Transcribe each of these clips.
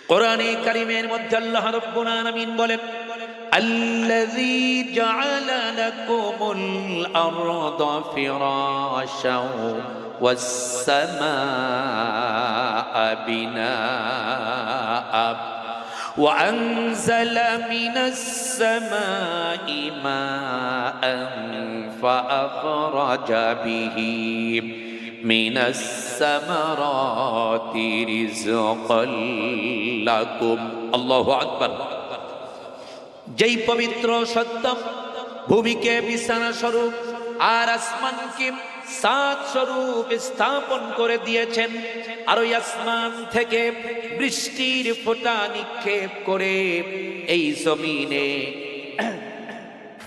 কোরআনে কারীমের মধ্যে আল্লাহ রাব্বুল আলামিন বলেন, আল্লাযী জাআলা লাকুমুল আরদা ফিরাশাও ওয়াস সামাআ বিনাআ ওয়া আনজালা মিনাস সামাই মাআন ফাআখরাজা বিহি মিনাস সামারাতি রিজকাল লাকুম। আল্লাহু আকবার। যেই পবিত্র সত্য ভূমিকে বিছানা স্বরূপ আর আসমানকে ছাদ স্বরূপ স্থাপন করে দিয়েছেন, আর ওই আসমান থেকে বৃষ্টির ফোঁটা নিক্ষেপ করে এই জমিনে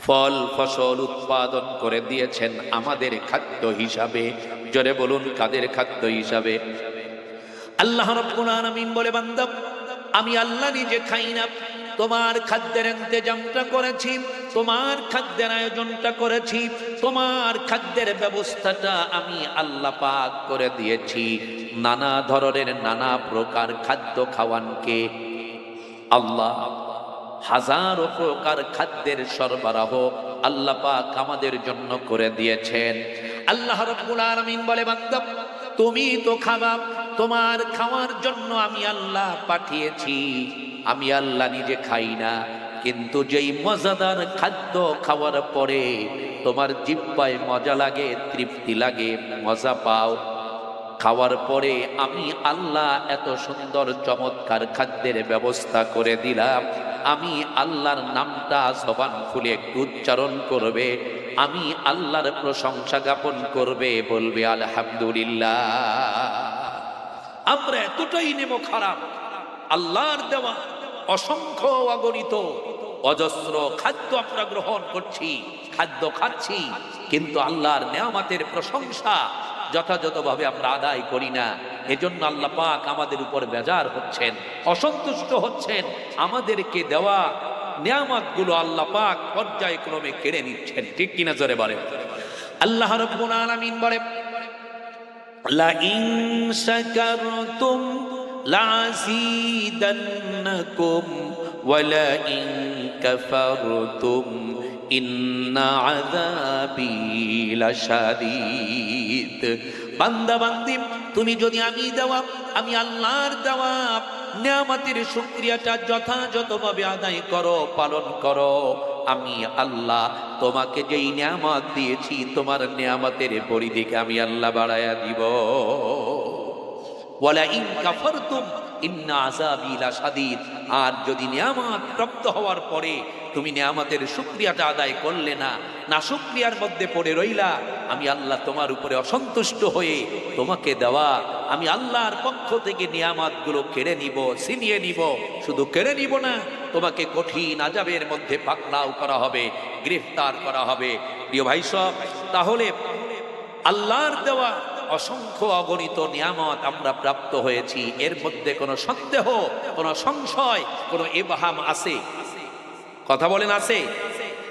ফল ফসল উৎপাদন করে দিয়েছেন আমাদের খাদ্য হিসাবে। জোরে বলুন, কাদের খাদ্য হিসাবে? আল্লাহ রাব্বুল আলামিন বলে, বান্দা আমি আল্লাহ নিজে খাই না, তোমার খাদ্যের ইন্তজামটা করেছি, তোমার খাদ্যের আয়োজনটা করেছি, তোমার খাদ্যের ব্যবস্থাটা আমি আল্লাহ পাক করে দিয়েছি। নানা ধরনের নানা প্রকার খাদ্য খাওয়ানকে আল্লাহ, হাজারো প্রকার খাদ্যের সরবরাহ আল্লাহ পাক আমাদের জন্য করে দিয়েছেন। আল্লাহ রাব্বুল আলামিন বলে, বান্দা তুমি তো খাবা, তোমার খাওয়ার জন্য আমি আল্লাহ পাঠিয়েছি। আমি আল্লাহ নিজে খাই না, কিন্তু যেই মজাদার খাদ্য খাওয়ার পরে তোমার জিহ্বায় মজা লাগে, তৃপ্তি লাগে, মজা পাও, খাওয়ার পরে আমি আল্লাহ এত সুন্দর চমৎকার খাদ্যের ব্যবস্থা করে দিলাম। আমি আল্লাহর নামটা জবান খুলে একটু উচ্চারণ করবে, আমি আল্লাহর প্রশংসা জ্ঞাপন করবে, বলবে আলহামদুলিল্লাহ। আমরা এতটাই নেব খারাপ, আল্লাহর দেওয়া অসংখ্য অগণিত অজস্র খাদ্য আমরা গ্রহণ করছি, খাদ্য খাচ্ছি, কিন্তু আল্লাহর নেয়ামতের প্রশংসা যথাযথভাবে আমরা আদায় করি না। এজন্য আল্লাহ পাক আমাদের উপর বেজার হচ্ছেন, অসন্তুষ্ট হচ্ছেন। আমাদেরকে দেওয়া নেয়ামতগুলো আল্লাহ পাক পর্যায়ক্রমে কেড়ে নিচ্ছেন। ঠিক কিনা জোরে বলেন। আল্লাহ রাব্বুল আলামিন বলে, লা ইন শাকারতুম লাযীদান্নাকুম ওয়া লা ইন কাফারতুম ইন্না আযাবি লাশাদীদ। বান্দা বান্দি, তুমি যদি আমি দেওয়া, আমি আল্লাহর দেওয়া নেয়ামতের শুকরিয়াটা যথাযথভাবে আদায় করো, পালন করো, আমি আল্লাহ তোমাকে যেই নেয়ামত দিয়েছি, তোমার নেয়ামতের পরিধিকে আমি আল্লাহ বাড়ায়া দিব। ওয়ালা ইন কাফারতুম ইন্না আযাবি লাশাদীদ। আর যদি নেয়ামত প্রাপ্ত হওয়ার পরে তুমি নেয়ামতের শুকরিয়াটা আদায় করলে না, নাশুকরিয়ার মধ্যে পড়ে রইলা, আমি আল্লাহ তোমার উপরে অসন্তুষ্ট হয়ে তোমাকে দেওয়া আমি আল্লাহর পক্ষ থেকে নিয়ামতগুলো কেড়ে নিব, ছিনিয়ে নিব। শুধু কেড়ে নিব না, তোমাকে কঠিন আযাবের মধ্যে পাকড়াও করা হবে, গ্রেফতার করা হবে। প্রিয় ভাই সব, তাহলে আল্লাহর দেওয়া অসংখ্য অগণিত নিয়ামত আমরা প্রাপ্ত হয়েছি, এর মধ্যে কোনো সন্দেহ, কোনো সংশয়, কোনো ইবহাম আছে? কথা বলেন, আছে?